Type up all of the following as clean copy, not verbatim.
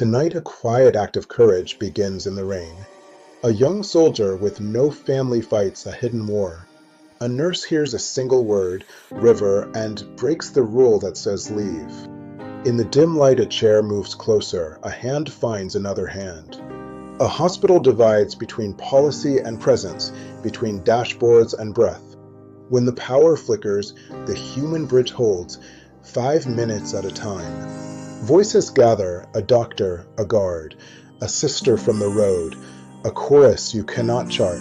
Tonight, a quiet act of courage begins in the rain. A young soldier with no family fights a hidden war. A nurse hears a single word, river, and breaks the rule that says leave. In the dim light, a chair moves closer, a hand finds another hand. A hospital divides between policy and presence, between dashboards and breath. When the power flickers, the human bridge holds, 5 minutes at a time. Voices gather, a doctor, a guard, a sister from the road, a chorus you cannot chart.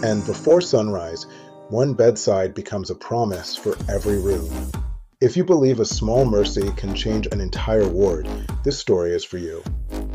And before sunrise, one bedside becomes a promise for every room. If you believe a small mercy can change an entire ward, this story is for you.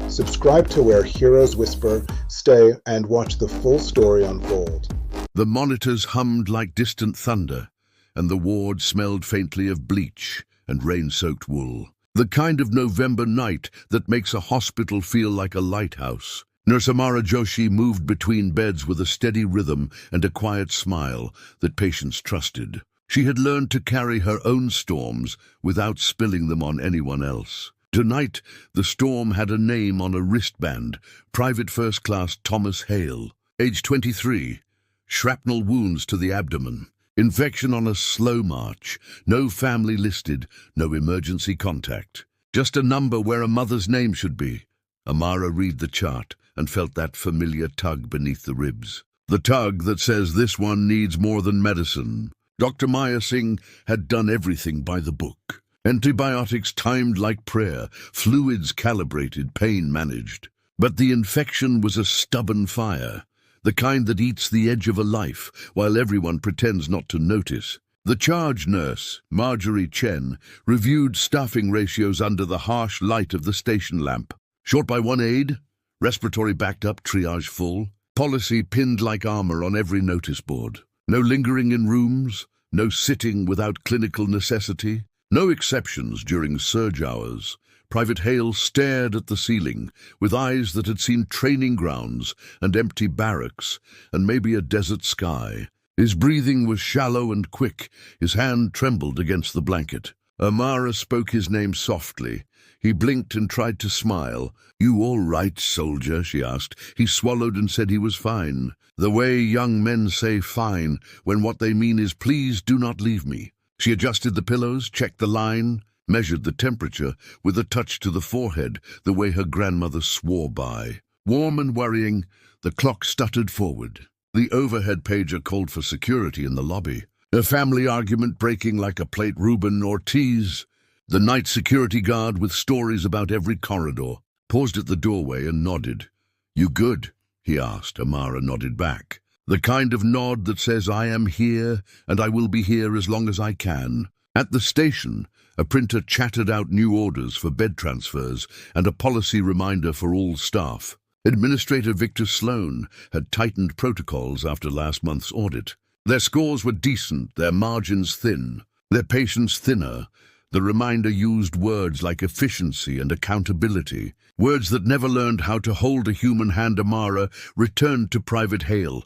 Subscribe to Where Heroes Whisper, stay, and watch the full story unfold. The monitors hummed like distant thunder, and the ward smelled faintly of bleach and rain-soaked wool. The kind of November night that makes a hospital feel like a lighthouse. Nurse Amara Joshi moved between beds with a steady rhythm and a quiet smile that patients trusted. She had learned to carry her own storms without spilling them on anyone else. Tonight, the storm had a name on a wristband, Private First Class Thomas Hale, age 23, shrapnel wounds to the abdomen, infection on a slow march, no family listed, no emergency contact. Just a number where a mother's name should be. Amara read the chart and felt that familiar tug beneath the ribs. The tug that says this one needs more than medicine. Dr. Maya Singh had done everything by the book. Antibiotics timed like prayer, fluids calibrated, pain managed. But the infection was a stubborn fire, the kind that eats the edge of a life while everyone pretends not to notice. The charge nurse, Marjorie Chen, reviewed staffing ratios under the harsh light of the station lamp. Short by 1 aide, respiratory backed up, triage full, policy pinned like armor on every notice board. No lingering in rooms, no sitting without clinical necessity, no exceptions during surge hours. Private Hale stared at the ceiling with eyes that had seen training grounds and empty barracks and maybe a desert sky. His breathing was shallow and quick. His hand trembled against the blanket. Amara spoke his name softly. He blinked and tried to smile. "You all right, soldier?" she asked. He swallowed and said he was fine. The way young men say fine when what they mean is please do not leave me. She adjusted the pillows, checked the line, measured the temperature with a touch to the forehead, the way her grandmother swore by. Warm and worrying, the clock stuttered forward. The overhead pager called for security in the lobby. A family argument breaking like a plate Reuben Ortiz. The night security guard with stories about every corridor paused at the doorway and nodded. "You good?" he asked. Amara nodded back. The kind of nod that says, "I am here, and I will be here as long as I can." At the station, a printer chattered out new orders for bed transfers and a policy reminder for all staff. Administrator Victor Sloan had tightened protocols after last month's audit. Their scores were decent, their margins thin, their patience thinner. The reminder used words like efficiency and accountability, words that never learned how to hold a human hand. Amara returned to Private Hale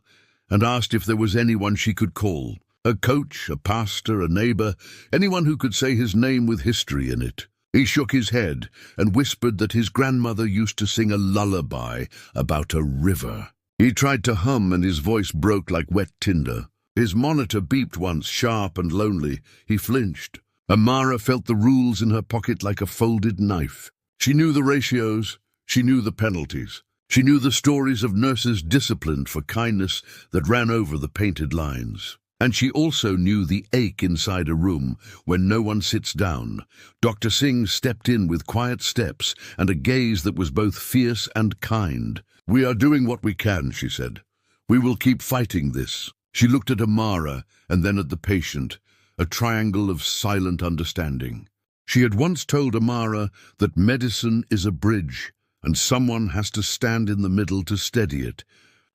and asked if there was anyone she could call. A coach, a pastor, a neighbor, anyone who could say his name with history in it. He shook his head and whispered that his grandmother used to sing a lullaby about a river. He tried to hum and his voice broke like wet tinder. His monitor beeped once, sharp and lonely. He flinched. Amara felt the rules in her pocket like a folded knife. She knew the ratios, she knew the penalties. She knew the stories of nurses disciplined for kindness that ran over the painted lines. And she also knew the ache inside a room when no one sits down. Dr. Singh stepped in with quiet steps and a gaze that was both fierce and kind. "We are doing what we can," she said. "We will keep fighting this." She looked at Amara and then at the patient, a triangle of silent understanding. She had once told Amara that medicine is a bridge, and someone has to stand in the middle to steady it.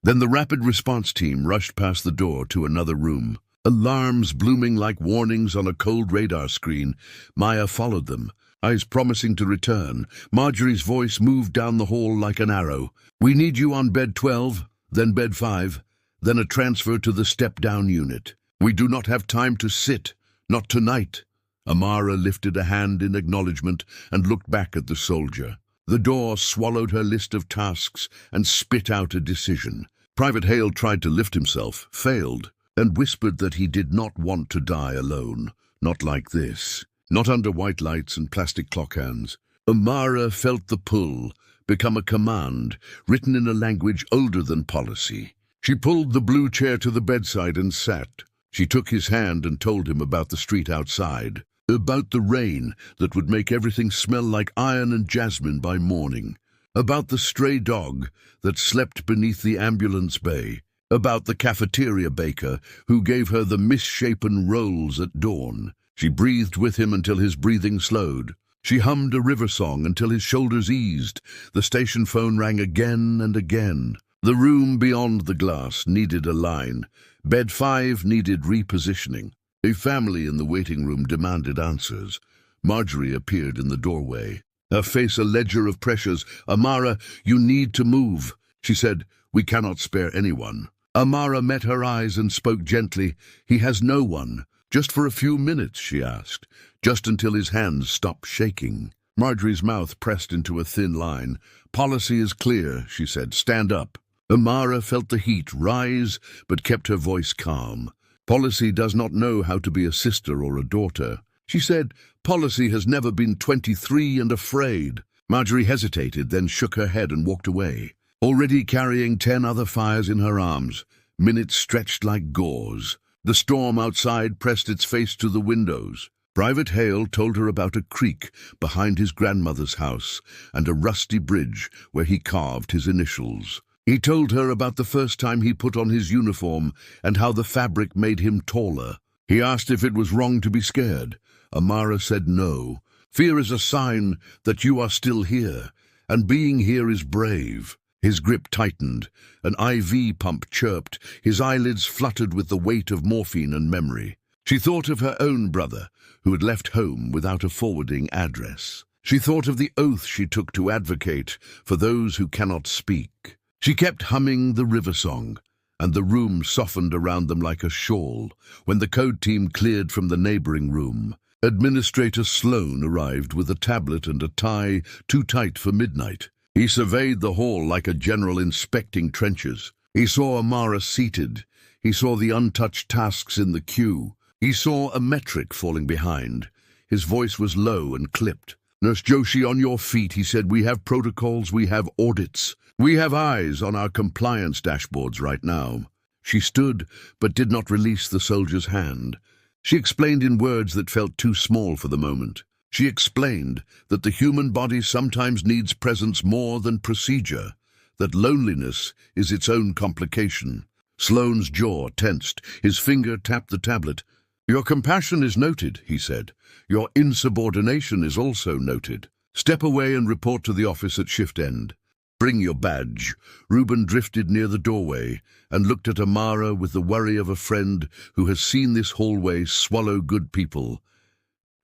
Then the rapid response team rushed past the door to another room. Alarms blooming like warnings on a cold radar screen. Maya followed them, eyes promising to return. Marjorie's voice moved down the hall like an arrow. "We need you on bed 12, then bed 5, then a transfer to the step-down unit. We do not have time to sit, not tonight." Amara lifted a hand in acknowledgement and looked back at the soldier. The door swallowed her list of tasks and spit out a decision. Private Hale tried to lift himself, failed, and whispered that he did not want to die alone. Not like this. Not under white lights and plastic clock hands. Amara felt the pull, become a command, written in a language older than policy. She pulled the blue chair to the bedside and sat. She took his hand and told him about the street outside, about the rain that would make everything smell like iron and jasmine by morning, about the stray dog that slept beneath the ambulance bay, about the cafeteria baker who gave her the misshapen rolls at dawn. She breathed with him until his breathing slowed. She hummed a river song until his shoulders eased. The station phone rang again and again. The room beyond the glass needed a line. Bed 5 needed repositioning. A family in the waiting room demanded answers. Marjorie appeared in the doorway, her face a ledger of pressures. "Amara, you need to move," she said. "We cannot spare anyone." Amara met her eyes and spoke gently. "He has no one." "Just for a few minutes," she asked, just until his hands stopped shaking. Marjorie's mouth pressed into a thin line. "Policy is clear," she said. "Stand up." Amara felt the heat rise, but kept her voice calm. "Policy does not know how to be a sister or a daughter," she said. "Policy has never been 23 and afraid." Marjorie hesitated, then shook her head and walked away, already carrying 10 other fires in her arms. Minutes stretched like gauze. The storm outside pressed its face to the windows. Private Hale told her about a creek behind his grandmother's house and a rusty bridge where he carved his initials. He told her about the first time he put on his uniform and how the fabric made him taller. He asked if it was wrong to be scared. Amara said no. "Fear is a sign that you are still here, and being here is brave." His grip tightened. An IV pump chirped. His eyelids fluttered with the weight of morphine and memory. She thought of her own brother, who had left home without a forwarding address. She thought of the oath she took to advocate for those who cannot speak. She kept humming the river song, and the room softened around them like a shawl. When the code team cleared from the neighboring room, Administrator Sloan arrived with a tablet and a tie too tight for midnight. He surveyed the hall like a general inspecting trenches. He saw Amara seated. He saw the untouched tasks in the queue. He saw a metric falling behind. His voice was low and clipped. "Nurse Joshi, on your feet," he said. "We have protocols, we have audits. We have eyes on our compliance dashboards right now." She stood, but did not release the soldier's hand. She explained in words that felt too small for the moment. She explained that the human body sometimes needs presence more than procedure, that loneliness is its own complication. Sloane's jaw tensed. His finger tapped the tablet. "Your compassion is noted," he said. "Your insubordination is also noted. Step away and report to the office at shift end. Bring your badge." Reuben drifted near the doorway and looked at Amara with the worry of a friend who has seen this hallway swallow good people.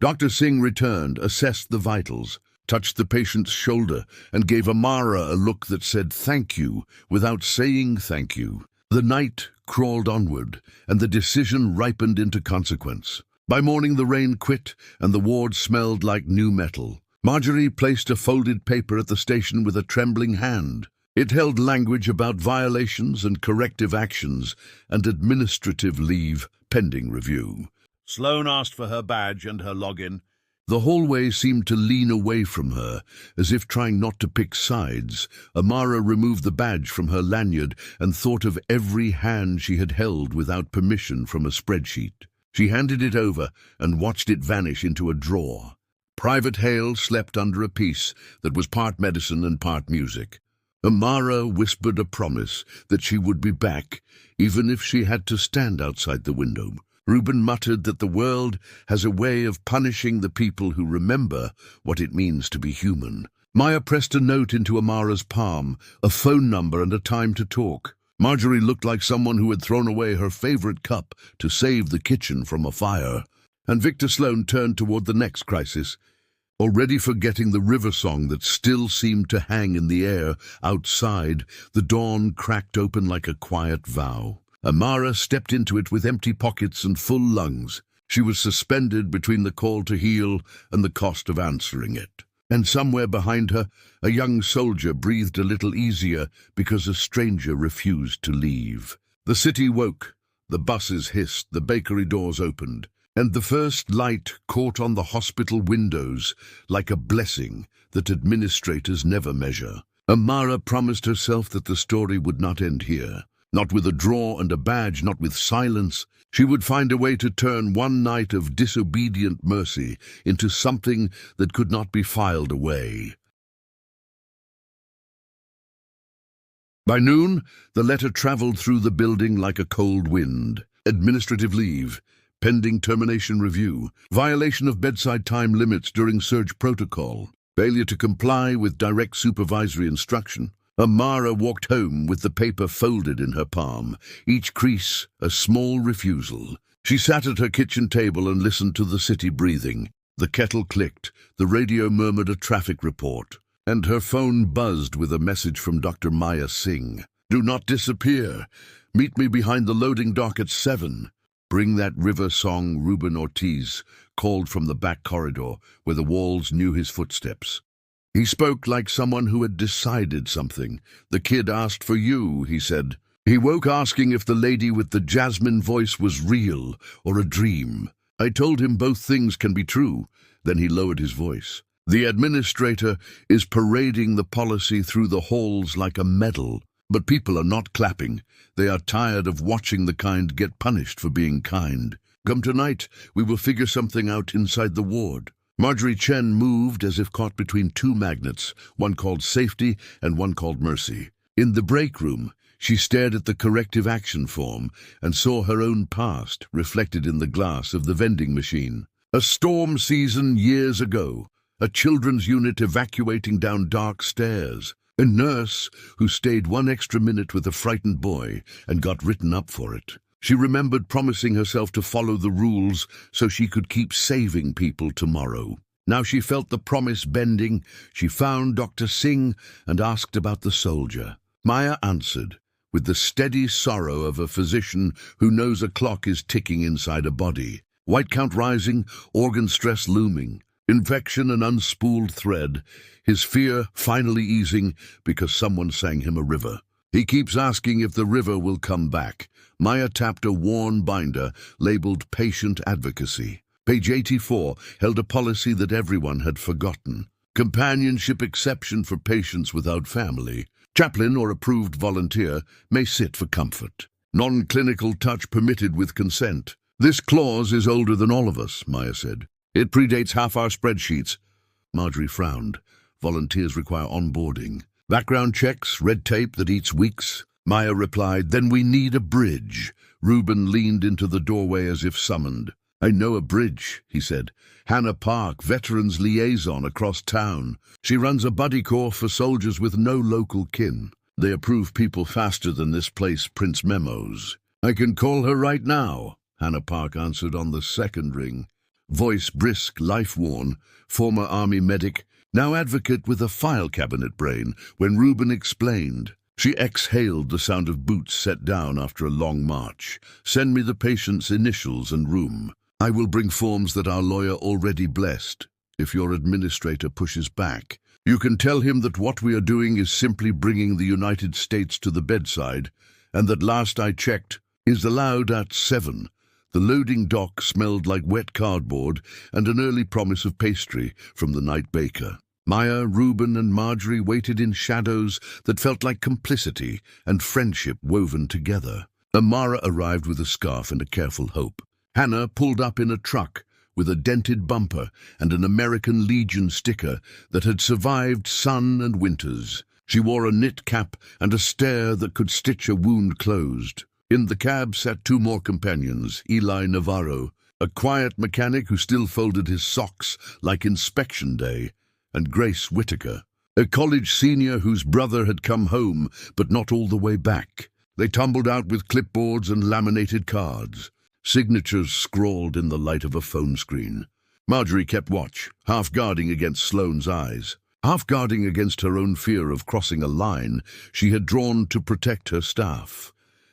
Dr. Singh returned, assessed the vitals, touched the patient's shoulder, and gave Amara a look that said thank you without saying thank you. The night crawled onward, and the decision ripened into consequence. By morning the rain quit, and the ward smelled like new metal. Marjorie placed a folded paper at the station with a trembling hand. It held language about violations and corrective actions and administrative leave pending review. Sloane asked for her badge and her login. The hallway seemed to lean away from her, as if trying not to pick sides. Amara removed the badge from her lanyard and thought of every hand she had held without permission from a spreadsheet. She handed it over and watched it vanish into a drawer. Private Hale slept under a piece that was part medicine and part music. Amara whispered a promise that she would be back, even if she had to stand outside the window. Reuben muttered that the world has a way of punishing the people who remember what it means to be human. Maya pressed a note into Amara's palm, a phone number and a time to talk. Marjorie looked like someone who had thrown away her favorite cup to save the kitchen from a fire. And Victor Sloane turned toward the next crisis, already forgetting the river song that still seemed to hang in the air. Outside, the dawn cracked open like a quiet vow. Amara stepped into it with empty pockets and full lungs. She was suspended between the call to heal and the cost of answering it. And somewhere behind her, a young soldier breathed a little easier because a stranger refused to leave. The city woke, the buses hissed, the bakery doors opened, and the first light caught on the hospital windows like a blessing that administrators never measure. Amara promised herself that the story would not end here. Not with a draw and a badge, not with silence. She would find a way to turn one night of disobedient mercy into something that could not be filed away. By noon, the letter traveled through the building like a cold wind. Administrative leave, pending termination review, violation of bedside time limits during surge protocol, failure to comply with direct supervisory instruction. Amara walked home with the paper folded in her palm, each crease a small refusal. She sat at her kitchen table and listened to the city breathing. The kettle clicked, the radio murmured a traffic report, and her phone buzzed with a message from Dr. Maya Singh. "Do not disappear. Meet me behind the loading dock at 7. Bring that river song," Ruben Ortiz called from the back corridor, where the walls knew his footsteps. He spoke like someone who had decided something. "The kid asked for you," he said. He woke asking if the lady with the jasmine voice was real or a dream. I told him both things can be true. Then he lowered his voice. "The administrator is parading the policy through the halls like a medal. But people are not clapping. They are tired of watching the kind get punished for being kind. Come tonight, we will figure something out inside the ward." Marjorie Chen moved as if caught between two magnets, one called safety and one called mercy. In the break room, she stared at the corrective action form and saw her own past reflected in the glass of the vending machine. A storm season years ago, a children's unit evacuating down dark stairs, a nurse who stayed one extra minute with a frightened boy and got written up for it. She remembered promising herself to follow the rules so she could keep saving people tomorrow. Now she felt the promise bending. She found Dr. Singh and asked about the soldier. Maya answered, with the steady sorrow of a physician who knows a clock is ticking inside a body. White count rising, organ stress looming, infection an unspooled thread, his fear finally easing because someone sang him a river. He keeps asking if the river will come back. Maya tapped a worn binder labeled Patient Advocacy. Page 84 held a policy that everyone had forgotten. Companionship exception for patients without family. Chaplain or approved volunteer may sit for comfort. Non-clinical touch permitted with consent. This clause is older than all of us, Maya said. It predates half our spreadsheets. Marjorie frowned. Volunteers require onboarding. Background checks, red tape that eats weeks. Maya replied, "Then we need a bridge." Ruben leaned into the doorway as if summoned. "I know a bridge," he said. "Hannah Park, veterans liaison across town. She runs a buddy corps for soldiers with no local kin. They approve people faster than this place prints memos." "I can call her right now," Hannah Park answered on the second ring. Voice brisk, life-worn, former army medic, now advocate with a file cabinet brain. When Ruben explained, she exhaled the sound of boots set down after a long march. "Send me the patient's initials and room. I will bring forms that our lawyer already blessed. If your administrator pushes back, you can tell him that what we are doing is simply bringing the United States to the bedside, and that last I checked is allowed at 7. The loading dock smelled like wet cardboard and an early promise of pastry from the night baker. Maya, Ruben, and Marjorie waited in shadows that felt like complicity and friendship woven together. Amara arrived with a scarf and a careful hope. Hannah pulled up in a truck with a dented bumper and an American Legion sticker that had survived sun and winters. She wore a knit cap and a stare that could stitch a wound closed. In the cab sat two more companions, Eli Navarro, a quiet mechanic who still folded his socks like inspection day, and Grace Whitaker, a college senior whose brother had come home but not all the way back. They tumbled out with clipboards and laminated cards, signatures scrawled in the light of a phone screen. Marjorie kept watch, half guarding against Sloane's eyes, half guarding against her own fear of crossing a line she had drawn to protect her staff.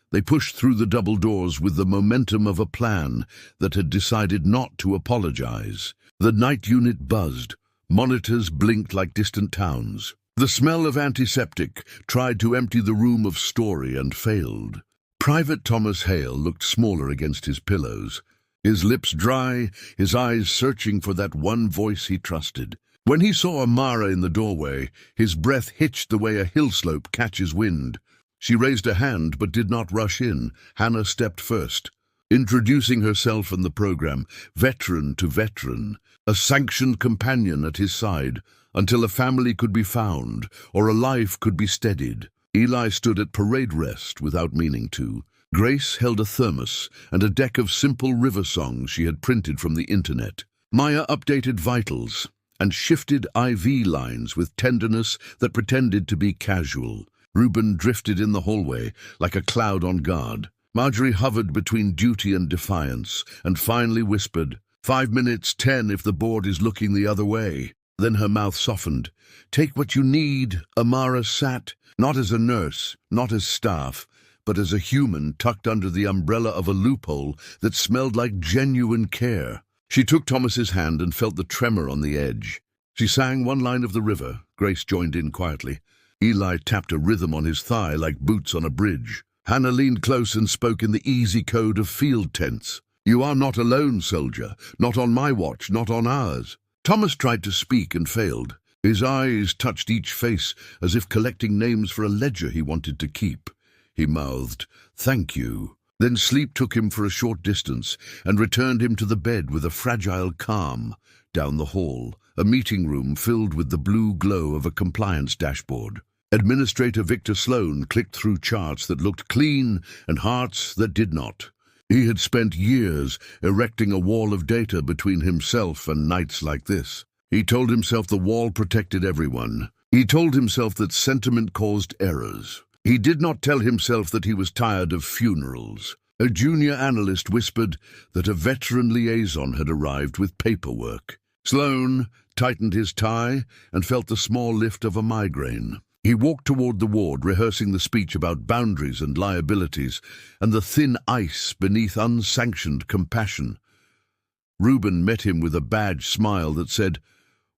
They pushed through the double doors with the momentum of a plan that had decided not to apologize. The night unit buzzed, Monitors blinked like distant towns. The smell of antiseptic tried to empty the room of story and failed. Private Thomas Hale looked smaller against his pillows, his lips dry, his eyes searching for that one voice he trusted. When he saw Amara in the doorway, his breath hitched the way a hill slope catches wind. She raised a hand but did not rush in. Hannah stepped first, introducing herself and the program, veteran to veteran, a sanctioned companion at his side, until a family could be found or a life could be steadied. Eli stood at parade rest without meaning to. Grace held a thermos and a deck of simple river songs she had printed from the internet. Maya updated vitals and shifted IV lines with tenderness that pretended to be casual. Reuben drifted in the hallway like a cloud on guard. Marjorie hovered between duty and defiance and finally whispered, 5 minutes 10 if the board is looking the other way. Then her mouth softened. Take what you need. Amara sat, not as a nurse, not as staff, but as a human tucked under the umbrella of a loophole that smelled like genuine care. She took Thomas's hand and felt the tremor on the edge. She sang one line of the river. Grace joined in quietly. Eli tapped a rhythm on his thigh like boots on a bridge. Hannah leaned close and spoke in the easy code of field tents. You are not alone, soldier. Not on my watch, not on ours. Thomas tried to speak and failed. His eyes touched each face as if collecting names for a ledger he wanted to keep. He mouthed, thank you. Then sleep took him for a short distance and returned him to the bed with a fragile calm. Down the hall, a meeting room filled with the blue glow of a compliance dashboard. Administrator Victor Sloan clicked through charts that looked clean and hearts that did not. He had spent years erecting a wall of data between himself and nights like this. He told himself the wall protected everyone. He told himself that sentiment caused errors. He did not tell himself that he was tired of funerals. A junior analyst whispered that a veteran liaison had arrived with paperwork. Sloan tightened his tie and felt the small lift of a migraine. He walked toward the ward, rehearsing the speech about boundaries and liabilities, and the thin ice beneath unsanctioned compassion. Reuben met him with a badge smile that said,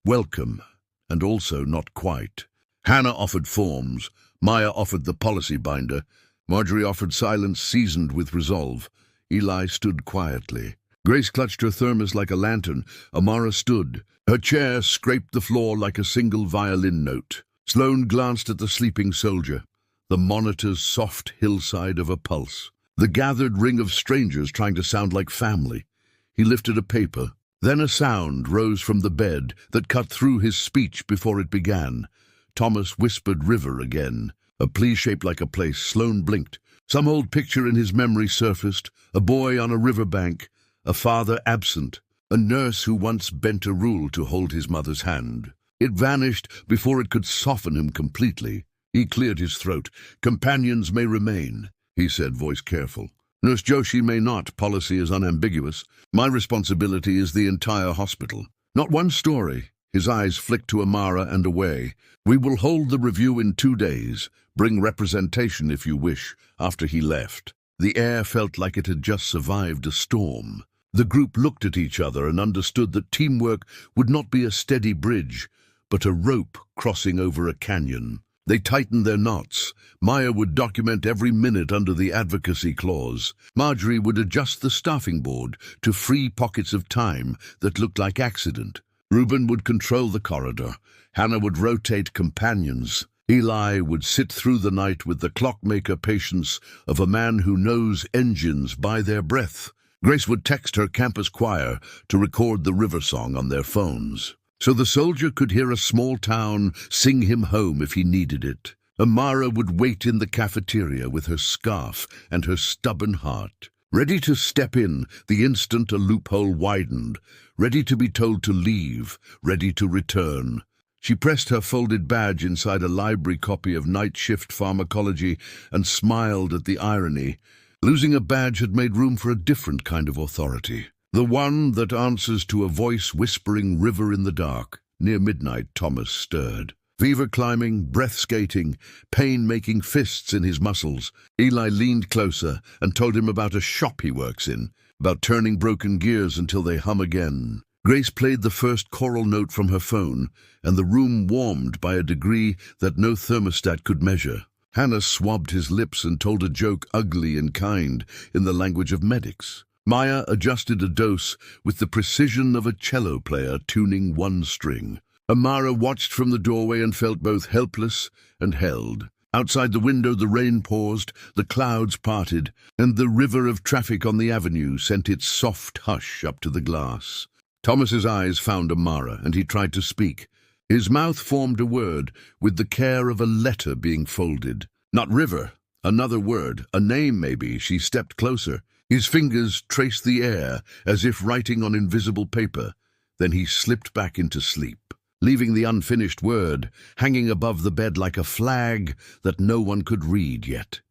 welcome, and also not quite. Hannah offered forms. Maya offered the policy binder. Marjorie offered silence seasoned with resolve. Eli stood quietly. Grace clutched her thermos like a lantern. Amara stood. Her chair scraped the floor like a single violin note. Sloan glanced at the sleeping soldier, the monitor's soft hillside of a pulse, the gathered ring of strangers trying to sound like family. He lifted a paper. Then a sound rose from the bed that cut through his speech before it began. Thomas whispered river again, a plea shaped like a place. Sloan blinked. Some old picture in his memory surfaced, a boy on a riverbank, a father absent, a nurse who once bent a rule to hold his mother's hand. It vanished before it could soften him completely. He cleared his throat. Companions may remain, he said, voice careful. Nurse Joshi may not. Policy is unambiguous. My responsibility is the entire hospital. Not one story. His eyes flicked to Amara and away. We will hold the review in 2 days. Bring representation if you wish. After he left, the air felt like it had just survived a storm. The group looked at each other and understood that teamwork would not be a steady bridge, but a rope crossing over a canyon. They tightened their knots. Maya would document every minute under the advocacy clause. Marjorie would adjust the staffing board to free pockets of time that looked like accident. Reuben would control the corridor. Hannah would rotate companions. Eli would sit through the night with the clockmaker patience of a man who knows engines by their breath. Grace would text her campus choir to record the river song on their phones, so the soldier could hear a small town sing him home if he needed it. Amara would wait in the cafeteria with her scarf and her stubborn heart, ready to step in the instant a loophole widened, ready to be told to leave, ready to return. She pressed her folded badge inside a library copy of Night Shift Pharmacology and smiled at the irony. Losing a badge had made room for a different kind of authority. The one that answers to a voice whispering river in the dark. Near midnight, Thomas stirred. Fever climbing, breath skating, pain making fists in his muscles. Eli leaned closer and told him about a shop he works in, about turning broken gears until they hum again. Grace played the first choral note from her phone, and the room warmed by a degree that no thermostat could measure. Hannah swabbed his lips and told a joke ugly and kind in the language of medics. Maya adjusted a dose with the precision of a cello player tuning one string. Amara watched from the doorway and felt both helpless and held. Outside the window the rain paused, the clouds parted, and the river of traffic on the avenue sent its soft hush up to the glass. Thomas's eyes found Amara, and he tried to speak. His mouth formed a word, with the care of a letter being folded. Not river. Another word, a name maybe. She stepped closer. His fingers traced the air, as if writing on invisible paper. Then he slipped back into sleep, leaving the unfinished word hanging above the bed like a flag that no one could read yet.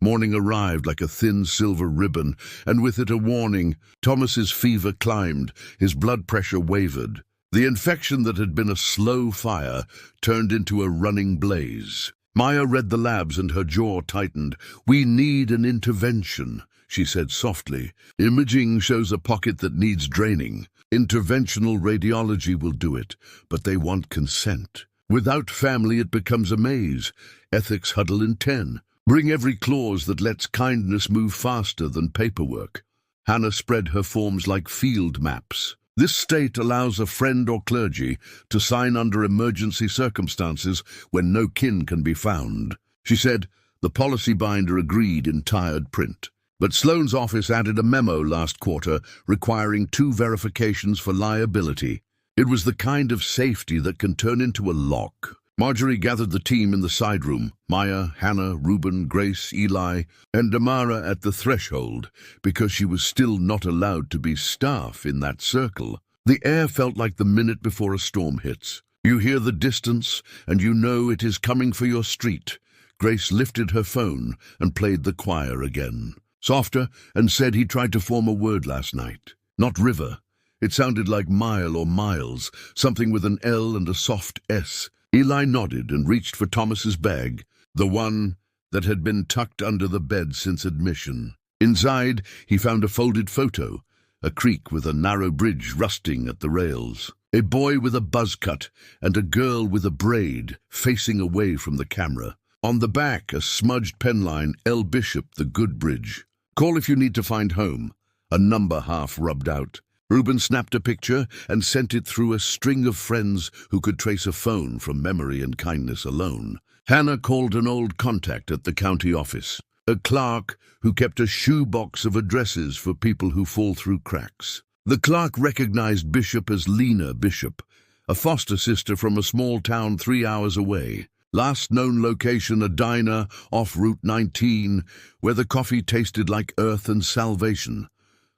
Morning arrived like a thin silver ribbon, and with it a warning. Thomas's fever climbed, his blood pressure wavered. The infection that had been a slow fire turned into a running blaze. Maya read the labs and her jaw tightened. "We need an intervention," she said softly. "Imaging shows a pocket that needs draining. Interventional radiology will do it, but they want consent. Without family it becomes a maze. Ethics huddle in 10. Bring every clause that lets kindness move faster than paperwork." Hannah spread her forms like field maps. "This state allows a friend or clergy to sign under emergency circumstances when no kin can be found," she said. The policy binder agreed in tired print. But Sloane's office added a memo last quarter requiring 2 verifications for liability. It was the kind of safety that can turn into a lock. Marjorie gathered the team in the side room, Maya, Hannah, Reuben, Grace, Eli, and Amara at the threshold, because she was still not allowed to be staff in that circle. The air felt like the minute before a storm hits. You hear the distance, and you know it is coming for your street. Grace lifted her phone and played the choir again. Softer, and said he tried to form a word last night. Not river. It sounded like mile or miles, something with an L and a soft S. Eli nodded and reached for Thomas's bag, the one that had been tucked under the bed since admission. Inside, he found a folded photo, a creek with a narrow bridge rusting at the rails, a boy with a buzz cut, and a girl with a braid facing away from the camera. On the back, a smudged penline, L. Bishop, the Good Bridge. "Call if you need to find home," a number half rubbed out. Reuben snapped a picture and sent it through a string of friends who could trace a phone from memory and kindness alone. Hannah called an old contact at the county office, a clerk who kept a shoebox of addresses for people who fall through cracks. The clerk recognized Bishop as Lena Bishop, a foster sister from a small town 3 hours away. Last known location, a diner off Route 19, where the coffee tasted like earth and salvation.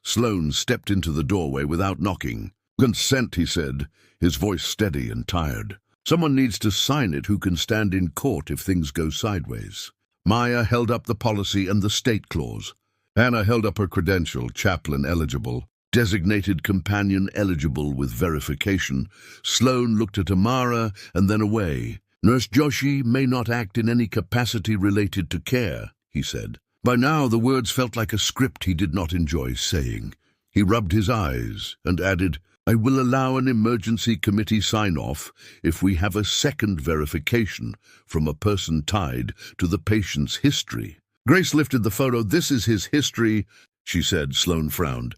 Sloane stepped into the doorway without knocking. "Consent," he said, his voice steady and tired. "Someone needs to sign it who can stand in court if things go sideways." Maya held up the policy and the state clause. Hannah held up her credential, chaplain eligible, designated companion eligible with verification. Sloane looked at Amara and then away. "Nurse Joshi may not act in any capacity related to care," he said. By now the words felt like a script he did not enjoy saying. He rubbed his eyes and added, "I will allow an emergency committee sign-off if we have a second verification from a person tied to the patient's history." Grace lifted the photo. "This is his history," she said. Sloane frowned.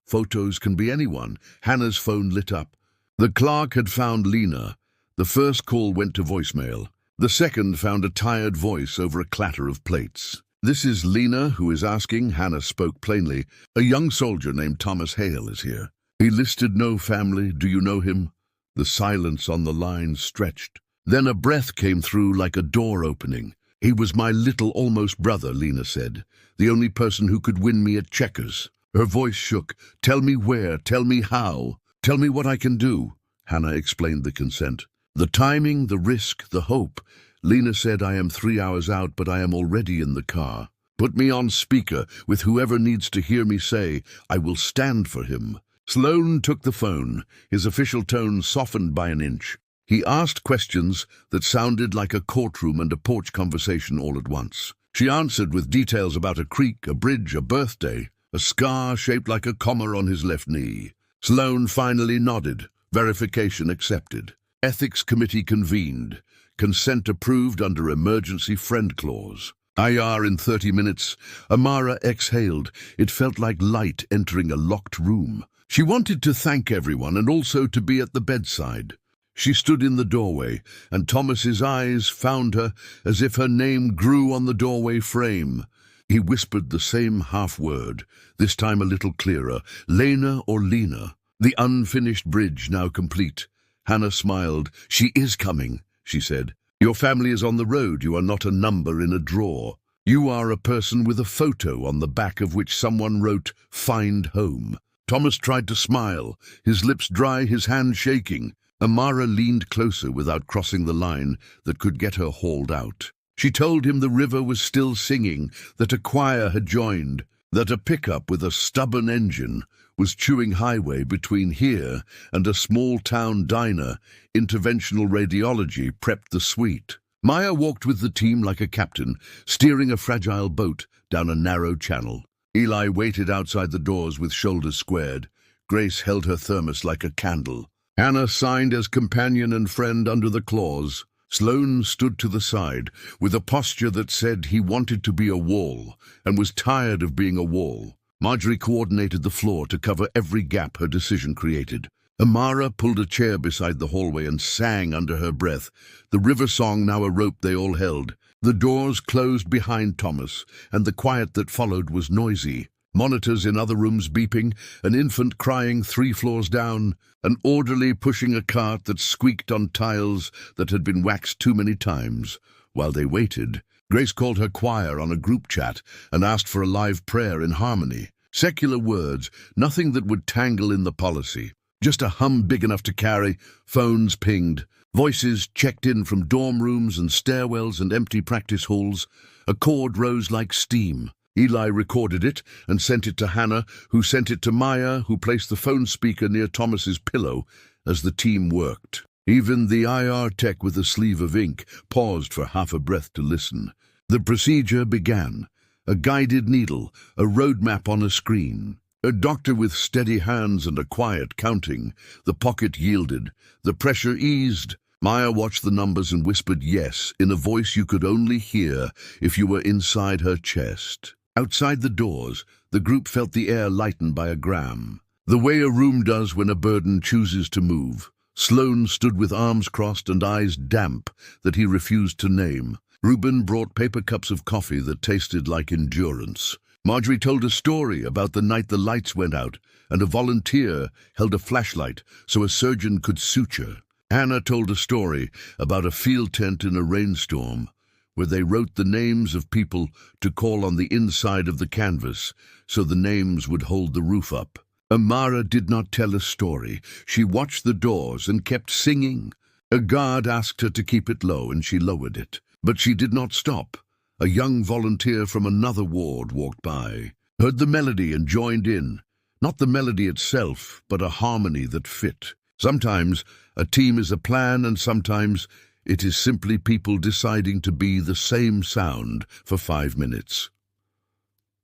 "Photos can be anyone." Hannah's phone lit up. The clerk had found Lena. The first call went to voicemail. The second found a tired voice over a clatter of plates. "This is Lena who is asking," Hannah spoke plainly. "A young soldier named Thomas Hale is here. He listed no family. Do you know him?" The silence on the line stretched. Then a breath came through like a door opening. "He was my little almost brother," Lena said. "The only person who could win me at checkers." Her voice shook. "Tell me where, tell me how, tell me what I can do." Hannah explained the consent. "The timing, the risk, the hope." Lena said, "I am 3 hours out, but I am already in the car. Put me on speaker with whoever needs to hear me say, I will stand for him." Sloane took the phone, his official tone softened by an inch. He asked questions that sounded like a courtroom and a porch conversation all at once. She answered with details about a creek, a bridge, a birthday. a scar shaped like a comma on his left knee. Sloane finally nodded. Verification accepted. Ethics committee convened. Consent approved under emergency friend clause. IR in 30 minutes. Amara exhaled. It felt like light entering a locked room. She wanted to thank everyone and also to be at the bedside. She stood in the doorway, and Thomas's eyes found her as if her name grew on the doorway frame. He whispered the same half-word, this time a little clearer. Lena or Lena? The unfinished bridge now complete. Hannah smiled. She is coming, she said. Your family is on the road. You are not a number in a drawer. You are a person with a photo on the back of which someone wrote, "Find home." Thomas tried to smile, his lips dry, his hand shaking. Amara leaned closer without crossing the line that could get her hauled out. She told him the river was still singing, that a choir had joined, that a pickup with a stubborn engine was chewing highway between here and a small-town diner. Interventional radiology prepped the suite. Maya walked with the team like a captain, steering a fragile boat down a narrow channel. Eli waited outside the doors with shoulders squared. Grace held her thermos like a candle. Hannah signed as companion and friend under the clause. Sloane stood to the side, with a posture that said he wanted to be a wall, and was tired of being a wall. Marjorie coordinated the floor to cover every gap her decision created. Amara pulled a chair beside the hallway and sang under her breath, the river song now a rope they all held. The doors closed behind Thomas, and the quiet that followed was noisy. Monitors in other rooms beeping, an infant crying 3 floors down, an orderly pushing a cart that squeaked on tiles that had been waxed too many times. While they waited, Grace called her choir on a group chat and asked for a live prayer in harmony. Secular words, nothing that would tangle in the policy. Just a hum big enough to carry. Phones pinged. Voices checked in from dorm rooms and stairwells and empty practice halls. A chord rose like steam. Eli recorded it and sent it to Hannah, who sent it to Maya, who placed the phone speaker near Thomas's pillow as the team worked. Even the IR tech with a sleeve of ink paused for half a breath to listen. The procedure began. A guided needle, a roadmap on a screen. A doctor with steady hands and a quiet counting. The pocket yielded. The pressure eased. Maya watched the numbers and whispered yes in a voice you could only hear if you were inside her chest. Outside the doors, the group felt the air lightened by a gram. The way a room does when a burden chooses to move. Sloane stood with arms crossed and eyes damp that he refused to name. Reuben brought paper cups of coffee that tasted like endurance. Marjorie told a story about the night the lights went out, and a volunteer held a flashlight so a surgeon could suture. Hannah told a story about a field tent in a rainstorm, where they wrote the names of people to call on the inside of the canvas, so the names would hold the roof up. Amara did not tell a story. She watched the doors and kept singing. A guard asked her to keep it low, and she lowered it. But she did not stop. A young volunteer from another ward walked by, heard the melody and joined in. Not the melody itself, but a harmony that fit. Sometimes a team is a plan, and sometimes it is simply people deciding to be the same sound for 5 minutes.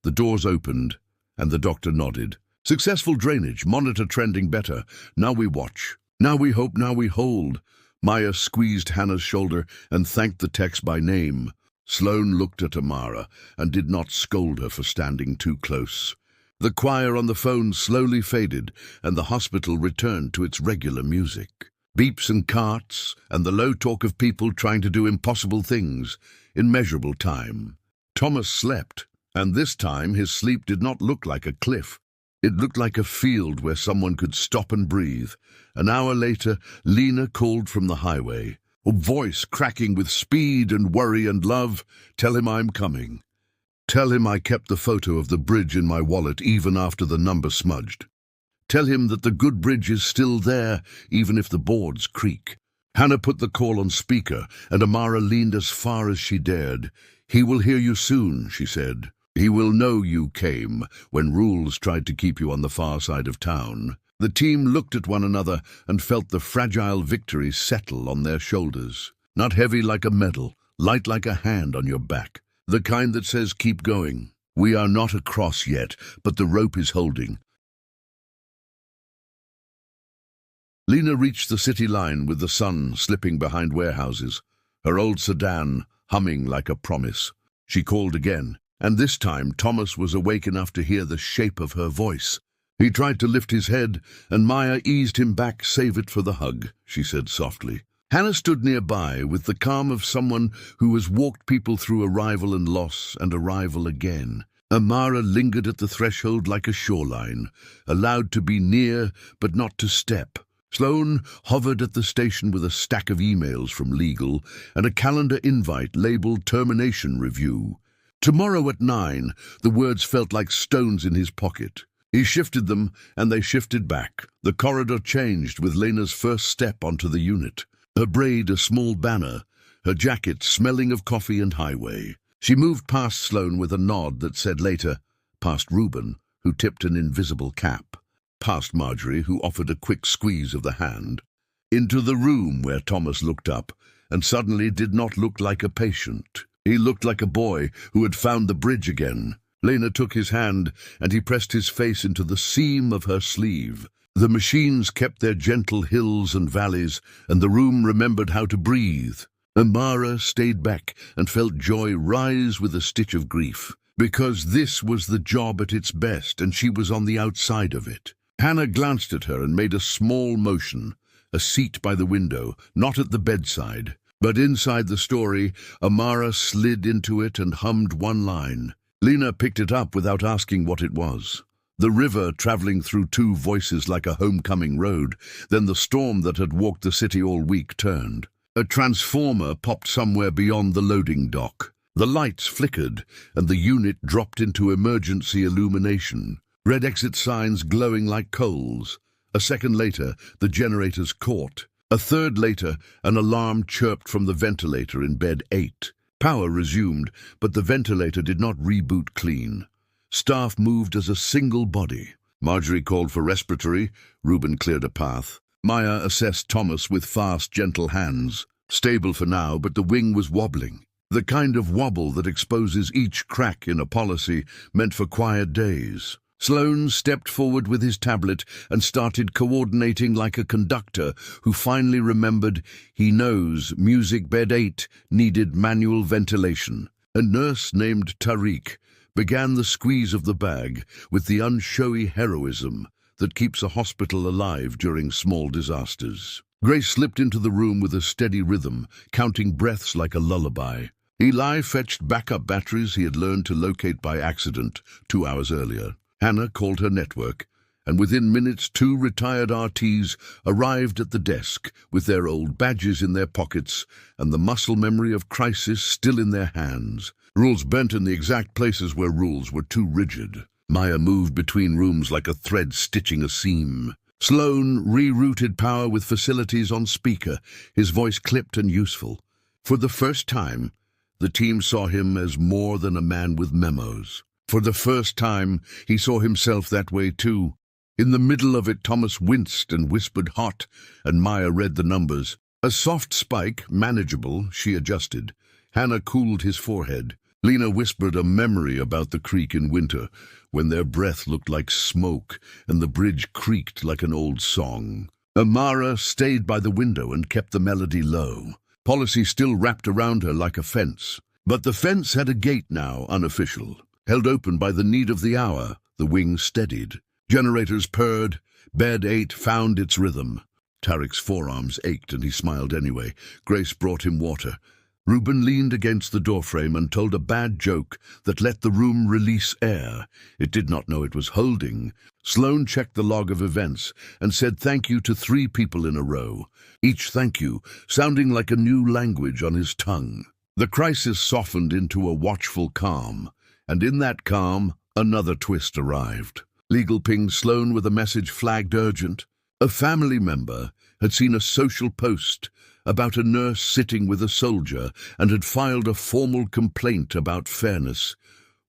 The doors opened, and the doctor nodded. Successful drainage, monitor trending better. Now we watch. Now we hope, now we hold. Maya squeezed Hannah's shoulder and thanked the techs by name. Sloane looked at Amara and did not scold her for standing too close. The choir on the phone slowly faded, and the hospital returned to its regular music. Beeps and carts, and the low talk of people trying to do impossible things in measurable time. Thomas slept, and this time his sleep did not look like a cliff. It looked like a field where someone could stop and breathe. An hour later, Lena called from the highway, a voice cracking with speed and worry and love. "Tell him I'm coming. Tell him I kept the photo of the bridge in my wallet even after the number smudged. Tell him that the good bridge is still there, even if the boards creak." Hannah put the call on speaker, and Amara leaned as far as she dared. "He will hear you soon," she said. "He will know you came when rules tried to keep you on the far side of town." The team looked at one another and felt the fragile victory settle on their shoulders. Not heavy like a medal, light like a hand on your back. The kind that says keep going. We are not across yet, but the rope is holding. Lena reached the city line with the sun slipping behind warehouses, her old sedan humming like a promise. She called again, and this time Thomas was awake enough to hear the shape of her voice. He tried to lift his head, and Maya eased him back. "Save it for the hug," she said softly. Hannah stood nearby with the calm of someone who has walked people through arrival and loss and arrival again. Amara lingered at the threshold like a shoreline, allowed to be near but not to step. Sloane hovered at the station with a stack of emails from legal and a calendar invite labeled termination review. Tomorrow at 9, the words felt like stones in his pocket. He shifted them, and they shifted back. The corridor changed with Lena's first step onto the unit. Her braid a small banner, her jacket smelling of coffee and highway. She moved past Sloane with a nod that said later, past Reuben, who tipped an invisible cap, past Marjorie, who offered a quick squeeze of the hand, into the room where Thomas looked up, and suddenly did not look like a patient. He looked like a boy who had found the bridge again. Lena took his hand, and he pressed his face into the seam of her sleeve. The machines kept their gentle hills and valleys, and the room remembered how to breathe. Amara stayed back and felt joy rise with a stitch of grief, because this was the job at its best, and she was on the outside of it. Hannah glanced at her and made a small motion, a seat by the window, not at the bedside. But inside the story, Amara slid into it and hummed one line. Lena picked it up without asking what it was. The river traveling through two voices like a homecoming road. Then the storm that had walked the city all week turned. A transformer popped somewhere beyond the loading dock. The lights flickered, and the unit dropped into emergency illumination. Red exit signs glowing like coals. A second later, the generators caught. A third later, an alarm chirped from the ventilator in bed 8. Power resumed, but the ventilator did not reboot clean. Staff moved as a single body. Marjorie called for respiratory. Reuben cleared a path. Maya assessed Thomas with fast, gentle hands. Stable for now, but the wing was wobbling. The kind of wobble that exposes each crack in a policy meant for quiet days. Sloane stepped forward with his tablet and started coordinating like a conductor who finally remembered he knows music bed 8 needed manual ventilation. A nurse named Tariq began the squeeze of the bag with the unshowy heroism that keeps a hospital alive during small disasters. Grace slipped into the room with a steady rhythm, counting breaths like a lullaby. Eli fetched backup batteries he had learned to locate by accident 2 hours earlier. Hannah called her network, and within minutes 2 retired RTs arrived at the desk with their old badges in their pockets and the muscle memory of crisis still in their hands. Rules bent in the exact places where rules were too rigid. Maya moved between rooms like a thread stitching a seam. Sloane rerouted power with facilities on speaker, his voice clipped and useful. For the first time, the team saw him as more than a man with memos. For the first time, he saw himself that way too. In the middle of it, Thomas winced and whispered hot, and Maya read the numbers. A soft spike, manageable, she adjusted. Hannah cooled his forehead. Lena whispered a memory about the creek in winter, when their breath looked like smoke and the bridge creaked like an old song. Amara stayed by the window and kept the melody low. Policy still wrapped around her like a fence. But the fence had a gate now, unofficial. Held open by the need of the hour, the wing steadied. Generators purred. Bed 8 found its rhythm. Tariq's forearms ached and he smiled anyway. Grace brought him water. Reuben leaned against the doorframe and told a bad joke that let the room release air. It did not know it was holding. Sloane checked the log of events and said thank you to 3 people in a row. Each thank you sounding like a new language on his tongue. The crisis softened into a watchful calm. And in that calm, another twist arrived. Legal pinged Sloane with a message flagged urgent. A family member had seen a social post about a nurse sitting with a soldier and had filed a formal complaint about fairness.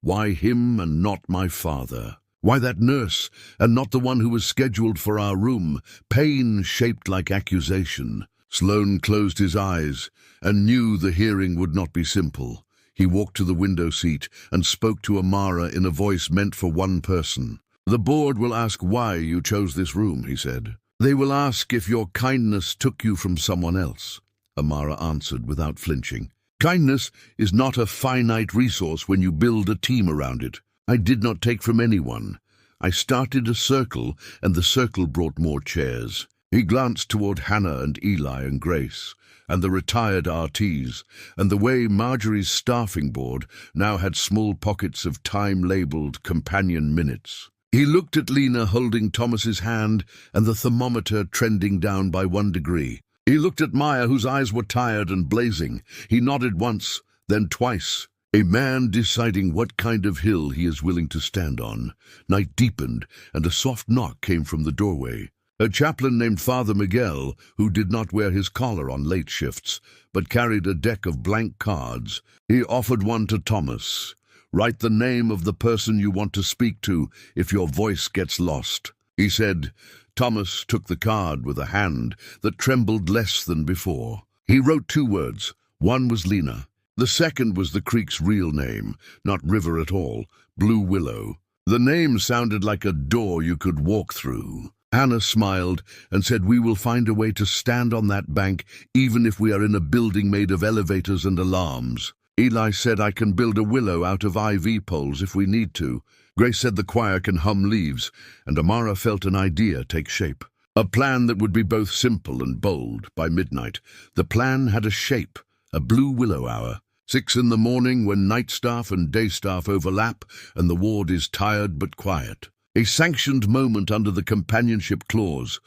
Why him and not my father? Why that nurse and not the one who was scheduled for our room? Pain shaped like accusation. Sloane closed his eyes and knew the hearing would not be simple. He walked to the window seat and spoke to Amara in a voice meant for one person. "The board will ask why you chose this room," he said. "They will ask if your kindness took you from someone else," Amara answered without flinching. "Kindness is not a finite resource when you build a team around it. I did not take from anyone. I started a circle, and the circle brought more chairs." He glanced toward Hannah and Eli and Grace, and the retired RTs, and the way Marjorie's staffing board now had small pockets of time-labeled companion minutes. He looked at Lena holding Thomas's hand and the thermometer trending down by 1 degree. He looked at Maya, whose eyes were tired and blazing. He nodded once, then twice. A man deciding what kind of hill he is willing to stand on. Night deepened, and a soft knock came from the doorway. A chaplain named Father Miguel, who did not wear his collar on late shifts, but carried a deck of blank cards. He offered one to Thomas. "Write the name of the person you want to speak to if your voice gets lost," he said. Thomas took the card with a hand that trembled less than before. He wrote 2 words. One was Lena. The second was the creek's real name, not river at all, Blue Willow. The name sounded like a door you could walk through. Hannah smiled and said, "We will find a way to stand on that bank even if we are in a building made of elevators and alarms." Eli said, "I can build a willow out of IV poles if we need to." Grace said the choir can hum leaves, and Amara felt an idea take shape. A plan that would be both simple and bold by midnight. The plan had a shape, a Blue Willow hour. 6 in the morning when night staff and day staff overlap and the ward is tired but quiet. A sanctioned moment under the companionship clause,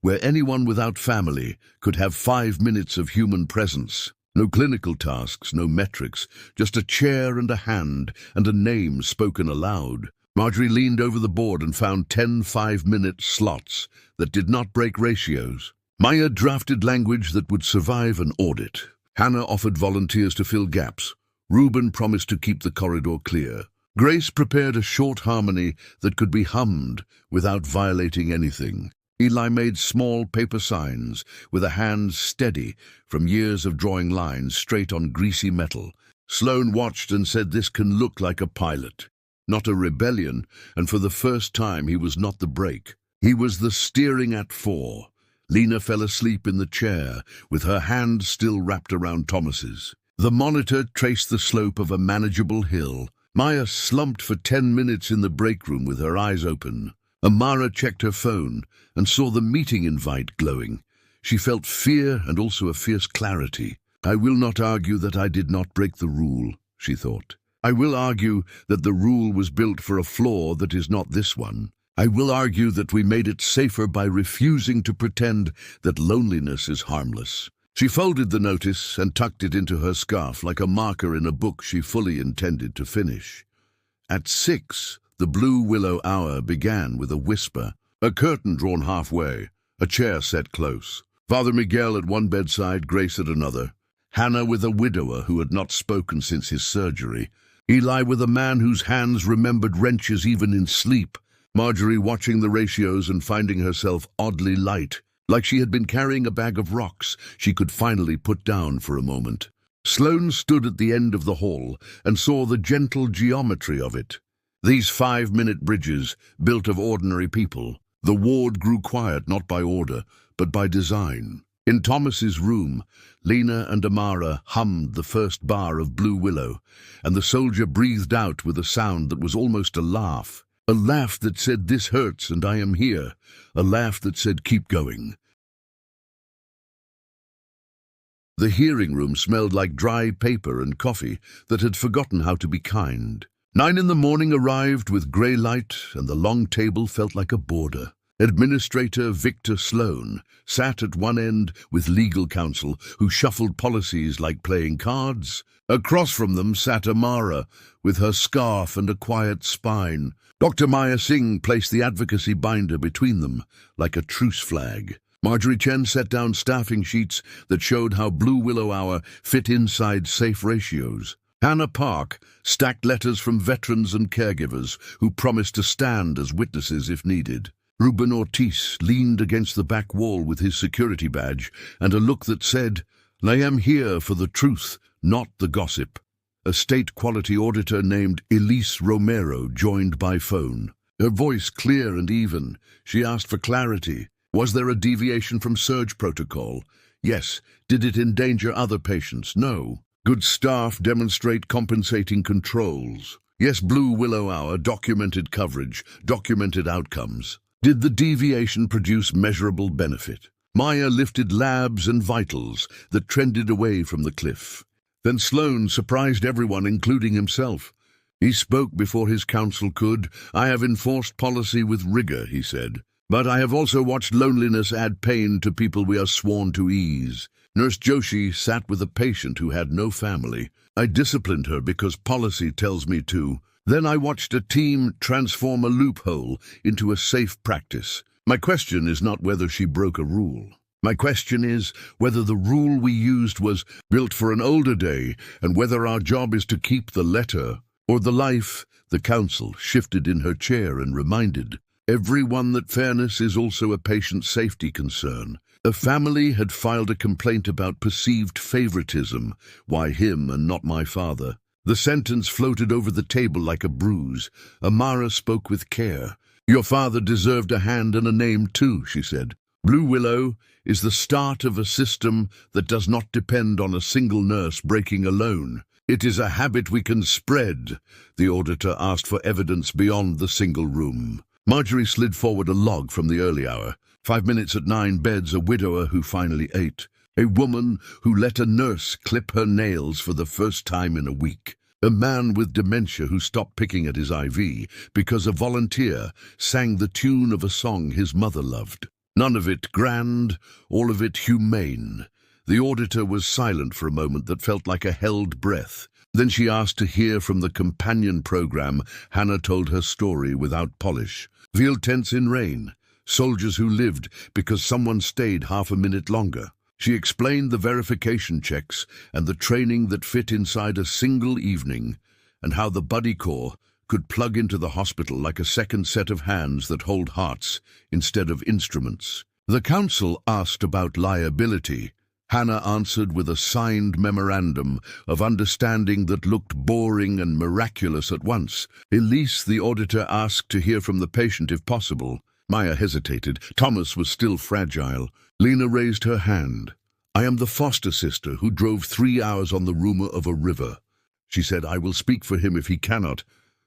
where anyone without family could have 5 minutes of human presence. No clinical tasks, no metrics, just a chair and a hand and a name spoken aloud. Marjorie leaned over the board and found 10 5-minute slots that did not break ratios. Maya drafted language that would survive an audit. Hannah offered volunteers to fill gaps. Reuben promised to keep the corridor clear. Grace prepared a short harmony that could be hummed without violating anything. Eli made small paper signs with a hand steady from years of drawing lines straight on greasy metal. Sloane watched and said this can look like a pilot, not a rebellion, and for the first time he was not the brake. He was the steering at 4. Lena fell asleep in the chair with her hand still wrapped around Thomas's. The monitor traced the slope of a manageable hill. Maya slumped for 10 minutes in the break room with her eyes open. Amara checked her phone and saw the meeting invite glowing. She felt fear and also a fierce clarity. "I will not argue that I did not break the rule," she thought. "I will argue that the rule was built for a floor that is not this one. I will argue that we made it safer by refusing to pretend that loneliness is harmless." She folded the notice and tucked it into her scarf like a marker in a book she fully intended to finish. At 6, the Blue Willow hour began with a whisper, a curtain drawn halfway, a chair set close. Father Miguel at one bedside, Grace at another. Hannah with a widower who had not spoken since his surgery. Eli with a man whose hands remembered wrenches even in sleep. Marjorie watching the ratios and finding herself oddly light, like she had been carrying a bag of rocks she could finally put down for a moment. Sloane stood at the end of the hall and saw the gentle geometry of it. These 5-minute bridges, built of ordinary people. The ward grew quiet not by order, but by design. In Thomas's room, Lena and Amara hummed the first bar of Blue Willow, and the soldier breathed out with a sound that was almost a laugh. A laugh that said, "This hurts and I am here." A laugh that said, "Keep going." The hearing room smelled like dry paper and coffee that had forgotten how to be kind. 9 in the morning arrived with grey light, and the long table felt like a border. Administrator Victor Sloane sat at one end with legal counsel, who shuffled policies like playing cards. Across from them sat Amara, with her scarf and a quiet spine. Dr. Maya Singh placed the advocacy binder between them, like a truce flag. Marjorie Chen set down staffing sheets that showed how Blue Willow Hour fit inside safe ratios. Hannah Park stacked letters from veterans and caregivers who promised to stand as witnesses if needed. Ruben Ortiz leaned against the back wall with his security badge and a look that said, "I am here for the truth, not the gossip." A state quality auditor named Elise Romero joined by phone. Her voice clear and even. She asked for clarity. Was there a deviation from surge protocol? Yes. Did it endanger other patients? No. Good staff demonstrate compensating controls. Yes. Blue Willow hour, documented coverage, documented outcomes. Did the deviation produce measurable benefit? Maya lifted labs and vitals that trended away from the cliff. Then Sloan surprised everyone, including himself. He spoke before his counsel could. I have enforced policy with rigor, he said. But I have also watched loneliness add pain to people we are sworn to ease. Nurse Joshi sat with a patient who had no family. I disciplined her because policy tells me to. Then I watched a team transform a loophole into a safe practice. My question is not whether she broke a rule. My question is whether the rule we used was built for an older day and whether our job is to keep the letter or the life. The counsel shifted in her chair and reminded everyone that fairness is also a patient safety concern. A family had filed a complaint about perceived favoritism. Why him and not my father? The sentence floated over the table like a bruise. Amara spoke with care. Your father deserved a hand and a name too, she said. Blue Willow is the start of a system that does not depend on a single nurse breaking alone. It is a habit we can spread. The auditor asked for evidence beyond the single room. Marjorie slid forward a log from the early hour. 5 minutes at 9 beds, a widower who finally ate. A woman who let a nurse clip her nails for the first time in a week. A man with dementia who stopped picking at his IV because a volunteer sang the tune of a song his mother loved. None of it grand, all of it humane. The auditor was silent for a moment that felt like a held breath. Then she asked to hear from the companion program. Hannah told her story without polish. Field tents in rain. Soldiers who lived because someone stayed half a minute longer. She explained the verification checks and the training that fit inside a single evening, and how the buddy corps could plug into the hospital like a second set of hands that hold hearts instead of instruments. The counsel asked about liability. Hannah answered with a signed memorandum of understanding that looked boring and miraculous at once. Elise, the auditor, asked to hear from the patient if possible. Maya hesitated. Thomas was still fragile. Lena raised her hand. I am the foster sister who drove 3 hours on the rumor of a river. She said, I will speak for him if he cannot.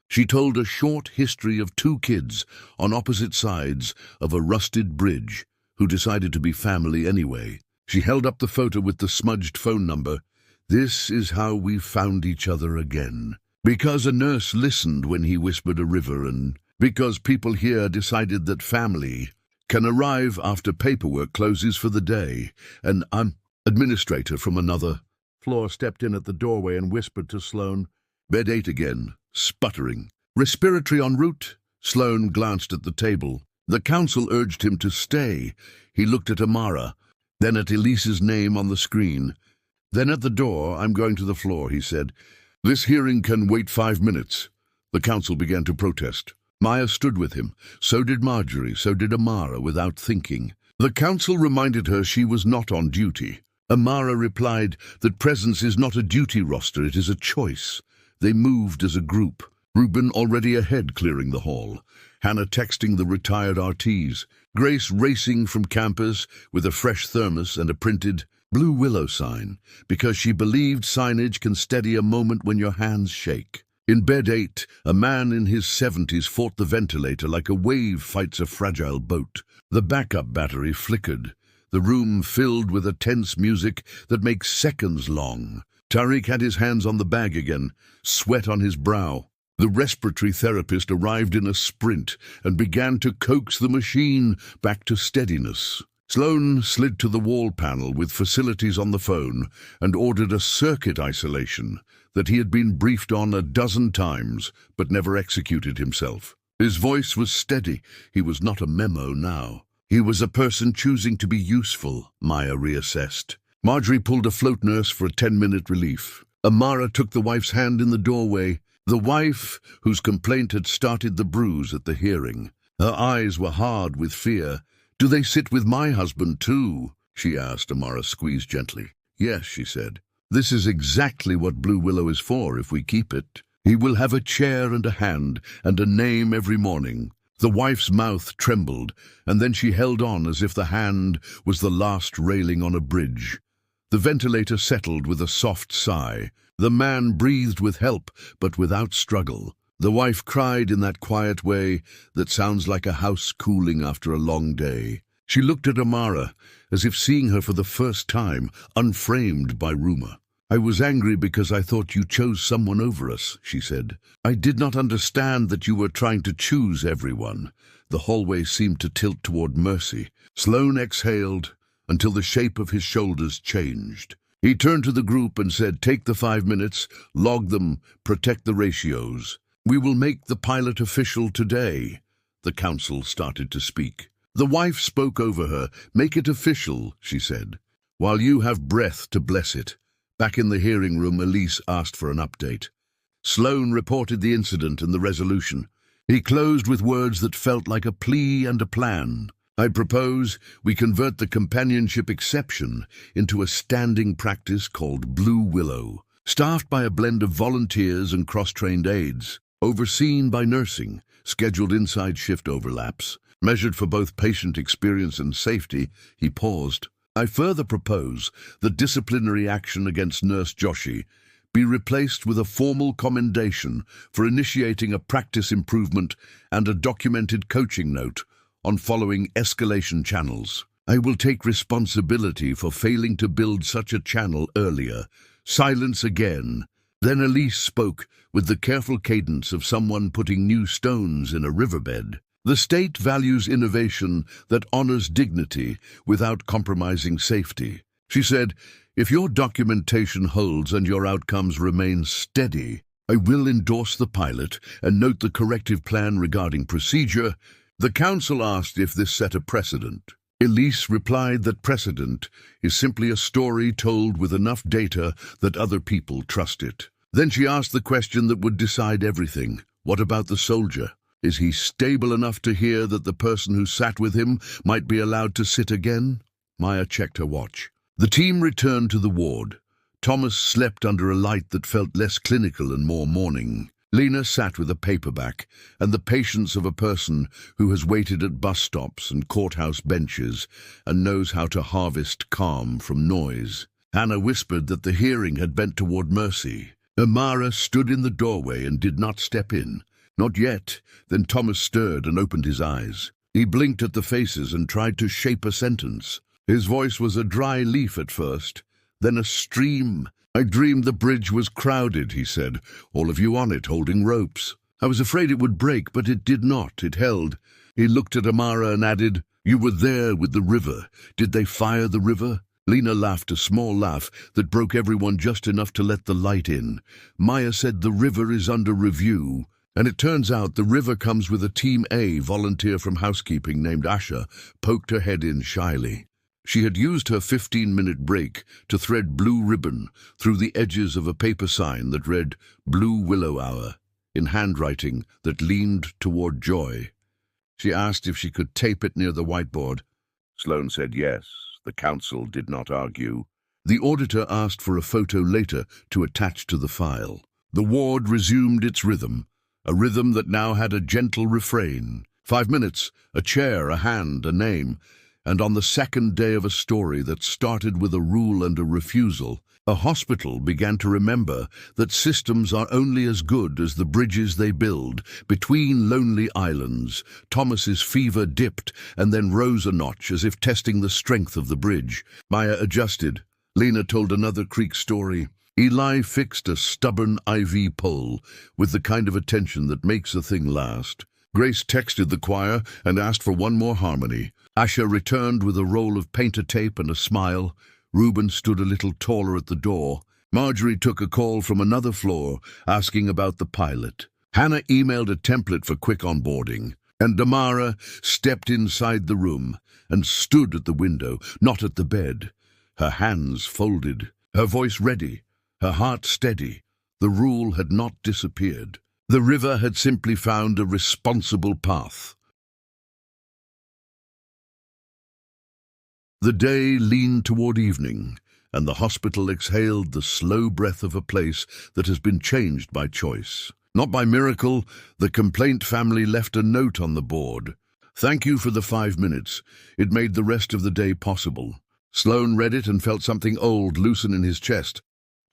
She told a short history of 2 kids on opposite sides of a rusted bridge who decided to be family anyway. She held up the photo with the smudged phone number. This is how we found each other again. Because a nurse listened when he whispered a river, and because people here decided that family can arrive after paperwork closes for the day. An administrator from another floor stepped in at the doorway and whispered to Sloan, Bed 8 again, sputtering. Respiratory en route? Sloan glanced at the table. The counsel urged him to stay. He looked at Amara, then at Elise's name on the screen. Then at the door, I'm going to the floor, he said. This hearing can wait 5 minutes. The counsel began to protest. Maya stood with him. So did Marjorie, so did Amara, without thinking. The counsel reminded her she was not on duty. Amara replied that presence is not a duty roster, it is a choice. They moved as a group. Reuben already ahead, clearing the hall. Hannah texting the retired RTs. Grace racing from campus with a fresh thermos and a printed Blue Willow sign, because she believed signage can steady a moment when your hands shake. In bed 8, a man in his 70s fought the ventilator like a wave fights a fragile boat. The backup battery flickered. The room filled with a tense music that makes seconds long. Tariq had his hands on the bag again, sweat on his brow. The respiratory therapist arrived in a sprint and began to coax the machine back to steadiness. Sloan slid to the wall panel with facilities on the phone and ordered a circuit isolation that he had been briefed on a dozen times but never executed himself. His voice was steady. He was not a memo now. He was a person choosing to be useful, Maya reassessed. Marjorie pulled a float nurse for a 10-minute relief. Amara took the wife's hand in the doorway, the wife whose complaint had started the bruise at the hearing. Her eyes were hard with fear. Do they sit with my husband too? She asked. Amara squeezed gently. Yes, she said. This is exactly what Blue Willow is for if we keep it. He will have a chair and a hand and a name every morning. The wife's mouth trembled, and then she held on as if the hand was the last railing on a bridge. The ventilator settled with a soft sigh. The man breathed with help, but without struggle. The wife cried in that quiet way that sounds like a house cooling after a long day. She looked at Amara, as if seeing her for the first time, unframed by rumor. "I was angry because I thought you chose someone over us," she said. "I did not understand that you were trying to choose everyone." The hallway seemed to tilt toward Mercy. Sloane exhaled until the shape of his shoulders changed. He turned to the group and said, "Take the 5 minutes, log them, protect the ratios. We will make the pilot official today." The council started to speak. The wife spoke over her. "Make it official," she said, "while you have breath to bless it." Back in the hearing room, Elise asked for an update. Sloane reported the incident and the resolution. He closed with words that felt like a plea and a plan. "I propose we convert the companionship exception into a standing practice called Blue Willow, staffed by a blend of volunteers and cross-trained aides, overseen by nursing, scheduled inside shift overlaps, measured for both patient experience and safety." He paused. "I further propose that disciplinary action against Nurse Joshi be replaced with a formal commendation for initiating a practice improvement and a documented coaching note on following escalation channels. I will take responsibility for failing to build such a channel earlier." Silence again. Then Elise spoke with the careful cadence of someone putting new stones in a riverbed. "The state values innovation that honors dignity without compromising safety." She said, "If your documentation holds and your outcomes remain steady, I will endorse the pilot and note the corrective plan regarding procedure." The council asked if this set a precedent. Elise replied that precedent is simply a story told with enough data that other people trust it. Then she asked the question that would decide everything. What about the soldier? Is he stable enough to hear that the person who sat with him might be allowed to sit again? Maya checked her watch. The team returned to the ward. Thomas slept under a light that felt less clinical and more morning. Lena sat with a paperback and the patience of a person who has waited at bus stops and courthouse benches and knows how to harvest calm from noise. Hannah whispered that the hearing had bent toward Mercy. Amara stood in the doorway and did not step in. Not yet. Then Thomas stirred and opened his eyes. He blinked at the faces and tried to shape a sentence. His voice was a dry leaf at first, then a stream. "I dreamed the bridge was crowded," he said, "all of you on it holding ropes. I was afraid it would break, but it did not. It held." He looked at Amara and added, "You were there with the river. Did they fire the river?" Lena laughed a small laugh that broke everyone just enough to let the light in. Maya said the river is under review. And it turns out the river comes with a Team A volunteer from housekeeping named Asha, poked her head in shyly. She had used her 15-minute break to thread blue ribbon through the edges of a paper sign that read Blue Willow Hour, in handwriting that leaned toward Joy. She asked if she could tape it near the whiteboard. Sloane said yes. The council did not argue. The auditor asked for a photo later to attach to the file. The ward resumed its rhythm, a rhythm that now had a gentle refrain. 5 minutes, a chair, a hand, a name. And on the second day of a story that started with a rule and a refusal, a hospital began to remember that systems are only as good as the bridges they build. Between lonely islands, Thomas's fever dipped and then rose a notch as if testing the strength of the bridge. Maya adjusted. Lena told another creek story. Eli fixed a stubborn IV pole with the kind of attention that makes a thing last. Grace texted the choir and asked for one more harmony. Asha returned with a roll of painter tape and a smile. Reuben stood a little taller at the door. Marjorie took a call from another floor asking about the pilot. Hannah emailed a template for quick onboarding. And Damara stepped inside the room and stood at the window, not at the bed. Her hands folded, her voice ready, her heart steady. The rule had not disappeared. The river had simply found a responsible path. The day leaned toward evening, and the hospital exhaled the slow breath of a place that has been changed by choice. Not by miracle, the complaint family left a note on the board. "Thank you for the 5 minutes. It made the rest of the day possible." Sloane read it and felt something old loosen in his chest.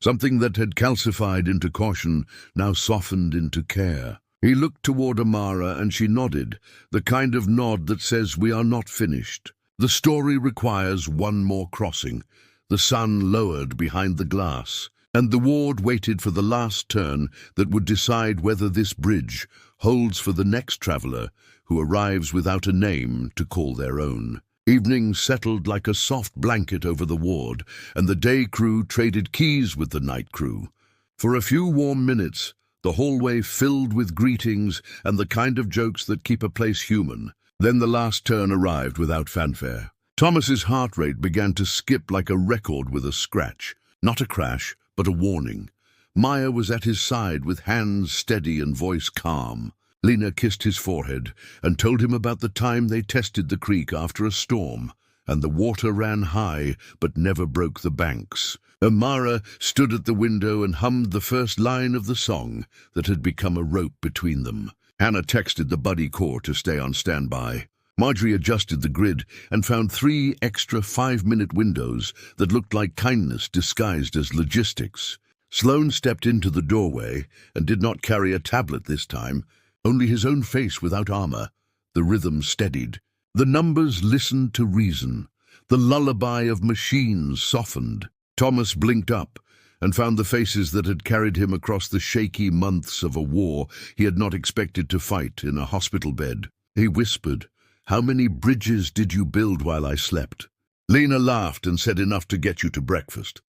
Something that had calcified into caution now softened into care. He looked toward Amara and she nodded, the kind of nod that says we are not finished. The story requires one more crossing. The sun lowered behind the glass, and the ward waited for the last turn that would decide whether this bridge holds for the next traveler who arrives without a name to call their own. Evening settled like a soft blanket over the ward, and the day crew traded keys with the night crew. For a few warm minutes, the hallway filled with greetings and the kind of jokes that keep a place human. Then the last turn arrived without fanfare. Thomas's heart rate began to skip like a record with a scratch. Not a crash, but a warning. Maya was at his side with hands steady and voice calm. Lena kissed his forehead and told him about the time they tested the creek after a storm, and the water ran high but never broke the banks. Amara stood at the window and hummed the first line of the song that had become a rope between them. Hannah texted the buddy corps to stay on standby. Marjorie adjusted the grid and found 3 extra 5-minute windows that looked like kindness disguised as logistics. Sloane stepped into the doorway and did not carry a tablet this time, only his own face without armor. The rhythm steadied. The numbers listened to reason. The lullaby of machines softened. Thomas blinked up and found the faces that had carried him across the shaky months of a war he had not expected to fight in a hospital bed. He whispered, "How many bridges did you build while I slept?" Lena laughed and said enough to get you to breakfast.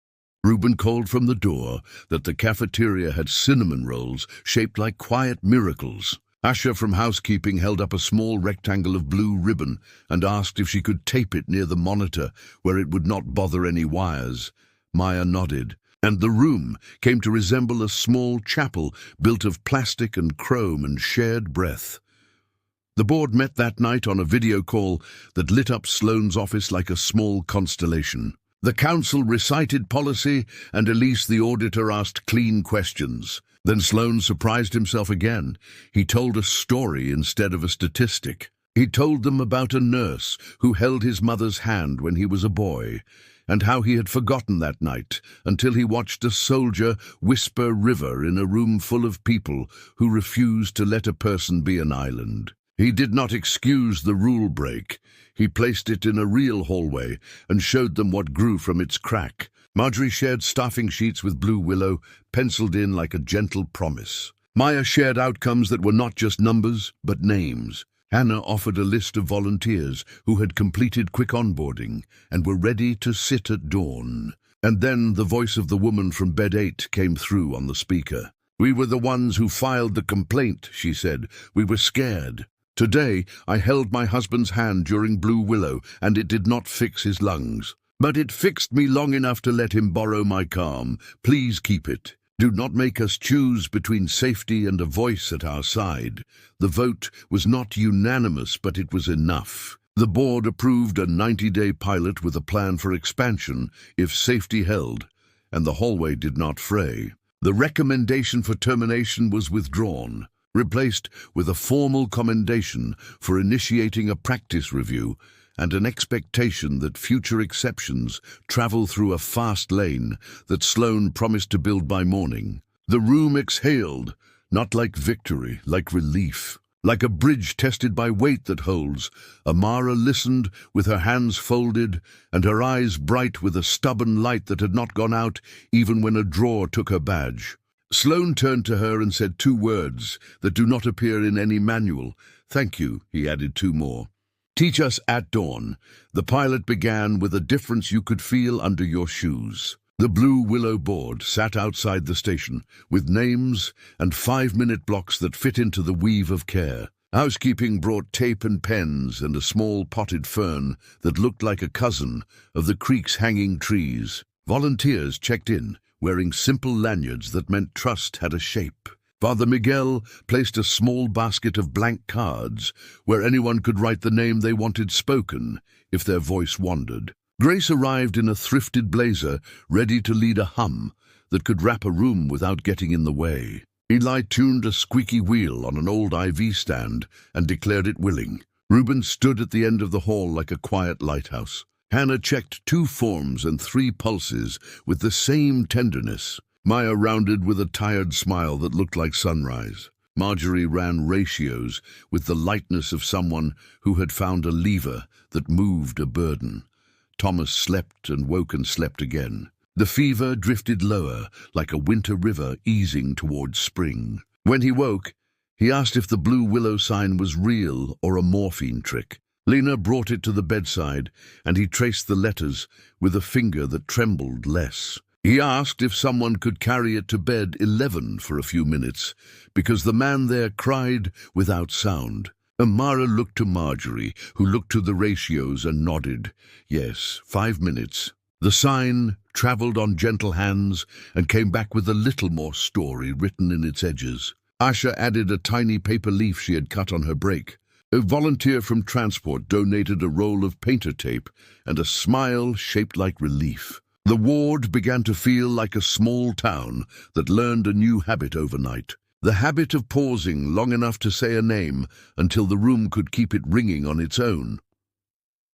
Reuben called from the door that the cafeteria had cinnamon rolls shaped like quiet miracles. Asha from housekeeping held up a small rectangle of blue ribbon and asked if she could tape it near the monitor where it would not bother any wires. Maya nodded, and the room came to resemble a small chapel built of plastic and chrome and shared breath. The board met that night on a video call that lit up Sloane's office like a small constellation. The council recited policy, and Elise the auditor asked clean questions. Then Sloane surprised himself again. He told a story instead of a statistic. He told them about a nurse who held his mother's hand when he was a boy, and how he had forgotten that night until he watched a soldier whisper river in a room full of people who refused to let a person be an island. He did not excuse the rule break. He placed it in a real hallway and showed them what grew from its crack. Marjorie shared staffing sheets with Blue Willow, penciled in like a gentle promise. Maya shared outcomes that were not just numbers, but names. Hannah offered a list of volunteers who had completed quick onboarding and were ready to sit at dawn. And then the voice of the woman from bed 8 came through on the speaker. "We were the ones who filed the complaint," she said. "We were scared. Today, I held my husband's hand during Blue Willow, and it did not fix his lungs. But it fixed me long enough to let him borrow my calm. Please keep it. Do not make us choose between safety and a voice at our side." The vote was not unanimous, but it was enough. The board approved a 90-day pilot with a plan for expansion if safety held, and the hallway did not fray. The recommendation for termination was withdrawn, replaced with a formal commendation for initiating a practice review and an expectation that future exceptions travel through a fast lane that Sloane promised to build by morning. The room exhaled, not like victory, like relief. Like a bridge tested by weight that holds, Amara listened with her hands folded and her eyes bright with a stubborn light that had not gone out even when a drawer took her badge. Sloane turned to her and said 2 words that do not appear in any manual. "Thank you," he added 2 more. "Teach us at dawn." The pilot began with a difference you could feel under your shoes. The Blue Willow board sat outside the station with names and 5-minute blocks that fit into the weave of care. Housekeeping brought tape and pens and a small potted fern that looked like a cousin of the creek's hanging trees. Volunteers checked in, wearing simple lanyards that meant trust had a shape. Father Miguel placed a small basket of blank cards where anyone could write the name they wanted spoken if their voice wandered. Grace arrived in a thrifted blazer, ready to lead a hum that could wrap a room without getting in the way. Eli tuned a squeaky wheel on an old IV stand and declared it willing. Reuben stood at the end of the hall like a quiet lighthouse. Hannah checked 2 forms and 3 pulses with the same tenderness. Maya rounded with a tired smile that looked like sunrise. Marjorie ran ratios with the lightness of someone who had found a lever that moved a burden. Thomas slept and woke and slept again. The fever drifted lower, like a winter river easing towards spring. When he woke, he asked if the Blue Willow sign was real or a morphine trick. Lena brought it to the bedside, and he traced the letters with a finger that trembled less. He asked if someone could carry it to bed 11 for a few minutes, because the man there cried without sound. Amara looked to Marjorie, who looked to the ratios and nodded. Yes, 5 minutes. The sign travelled on gentle hands and came back with a little more story written in its edges. Asha added a tiny paper leaf she had cut on her break. A volunteer from transport donated a roll of painter tape and a smile shaped like relief. The ward began to feel like a small town that learned a new habit overnight. The habit of pausing long enough to say a name until the room could keep it ringing on its own.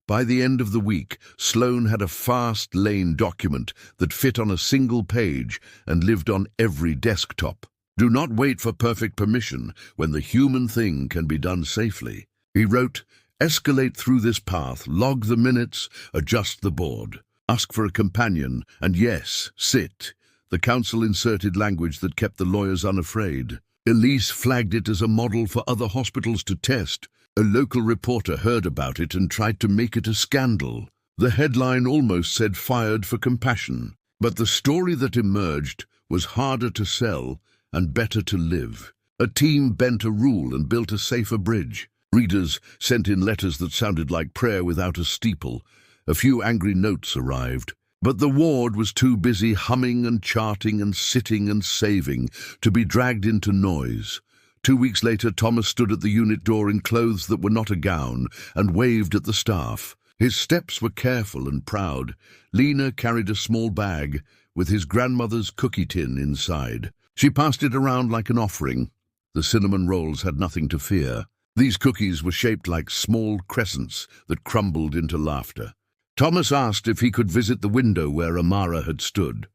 By the end of the week, Sloane had a fast-lane document that fit on a single page and lived on every desktop. Do not wait for perfect permission when the human thing can be done safely. He wrote, escalate through this path, log the minutes, adjust the board. Ask for a companion, and yes, sit. The council inserted language that kept the lawyers unafraid. Elise flagged it as a model for other hospitals to test. A local reporter heard about it and tried to make it a scandal. The headline almost said fired for compassion. But the story that emerged was harder to sell and better to live. A team bent a rule and built a safer bridge. Readers sent in letters that sounded like prayer without a steeple. A few angry notes arrived. But the ward was too busy humming and charting and sitting and saving to be dragged into noise. 2 weeks later, Thomas stood at the unit door in clothes that were not a gown and waved at the staff. His steps were careful and proud. Lena carried a small bag with his grandmother's cookie tin inside. She passed it around like an offering. The cinnamon rolls had nothing to fear. These cookies were shaped like small crescents that crumbled into laughter. Thomas asked if he could visit the window where Amara had stood.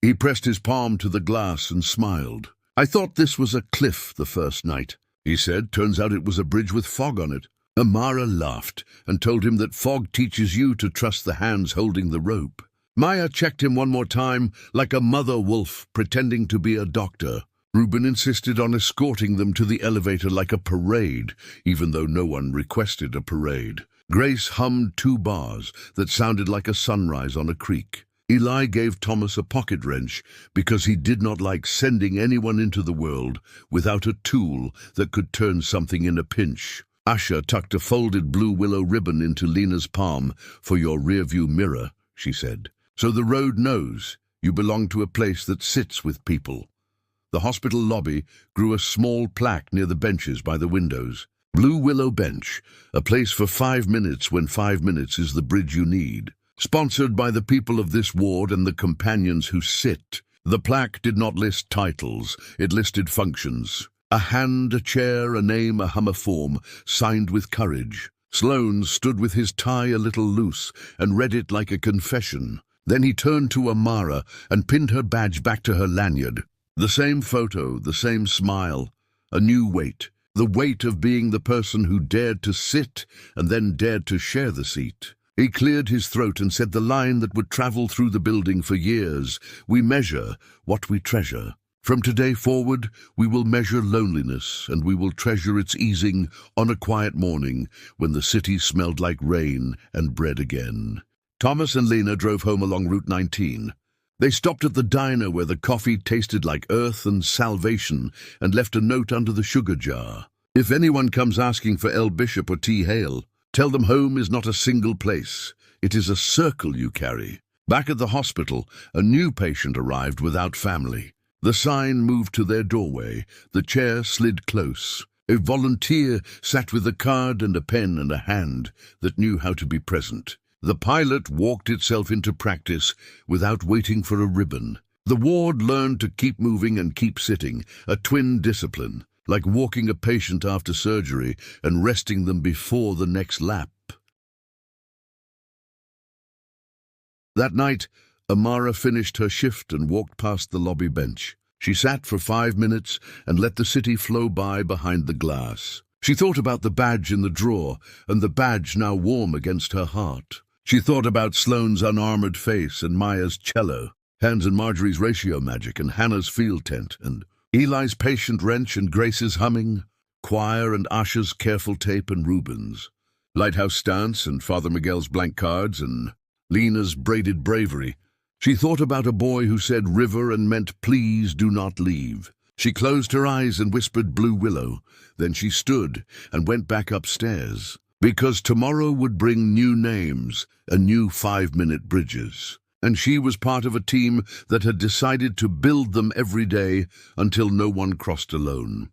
He pressed his palm to the glass and smiled. I thought this was a cliff the first night, he said. Turns out it was a bridge with fog on it. Amara laughed and told him that fog teaches you to trust the hands holding the rope. Maya checked him one more time, like a mother wolf pretending to be a doctor. Reuben insisted on escorting them to the elevator like a parade, even though no one requested a parade. Grace hummed 2 bars that sounded like a sunrise on a creek. Eli gave Thomas a pocket wrench because he did not like sending anyone into the world without a tool that could turn something in a pinch. Asha tucked a folded Blue Willow ribbon into Lena's palm. For your rearview mirror, she said. So the road knows you belong to a place that sits with people. The hospital lobby grew a small plaque near the benches by the windows. Blue Willow Bench, a place for 5 minutes when 5 minutes is the bridge you need. Sponsored by the people of this ward and the companions who sit. The plaque did not list titles, it listed functions. A hand, a chair, a name, a hummiform, signed with courage. Sloane stood with his tie a little loose and read it like a confession. Then he turned to Amara and pinned her badge back to her lanyard. The same photo, the same smile, a new weight. The weight of being the person who dared to sit and then dared to share the seat. He cleared his throat and said the line that would travel through the building for years. We measure what we treasure. From today forward, we will measure loneliness, and we will treasure its easing on a quiet morning when the city smelled like rain and bread again. Thomas and Lena drove home along Route 19. They stopped at the diner where the coffee tasted like earth and salvation and left a note under the sugar jar. If anyone comes asking for L. Bishop or T. Hale, tell them home is not a single place. It is a circle you carry. Back at the hospital, a new patient arrived without family. The sign moved to their doorway. The chair slid close. A volunteer sat with a card and a pen and a hand that knew how to be present. The pilot walked itself into practice without waiting for a ribbon. The ward learned to keep moving and keep sitting, a twin discipline, like walking a patient after surgery and resting them before the next lap. That night, Amara finished her shift and walked past the lobby bench. She sat for 5 minutes and let the city flow by behind the glass. She thought about the badge in the drawer and the badge now warm against her heart. She thought about Sloane's unarmored face and Maya's cello, Hans and Marjorie's ratio magic and Hannah's field tent, and Eli's patient wrench and Grace's humming, choir and Asha's careful tape and Rubens, lighthouse stance and Father Miguel's blank cards and Lena's braided bravery. She thought about a boy who said river and meant please do not leave. She closed her eyes and whispered Blue Willow. Then she stood and went back upstairs, because tomorrow would bring new names and new 5-minute bridges. And she was part of a team that had decided to build them every day until no one crossed alone.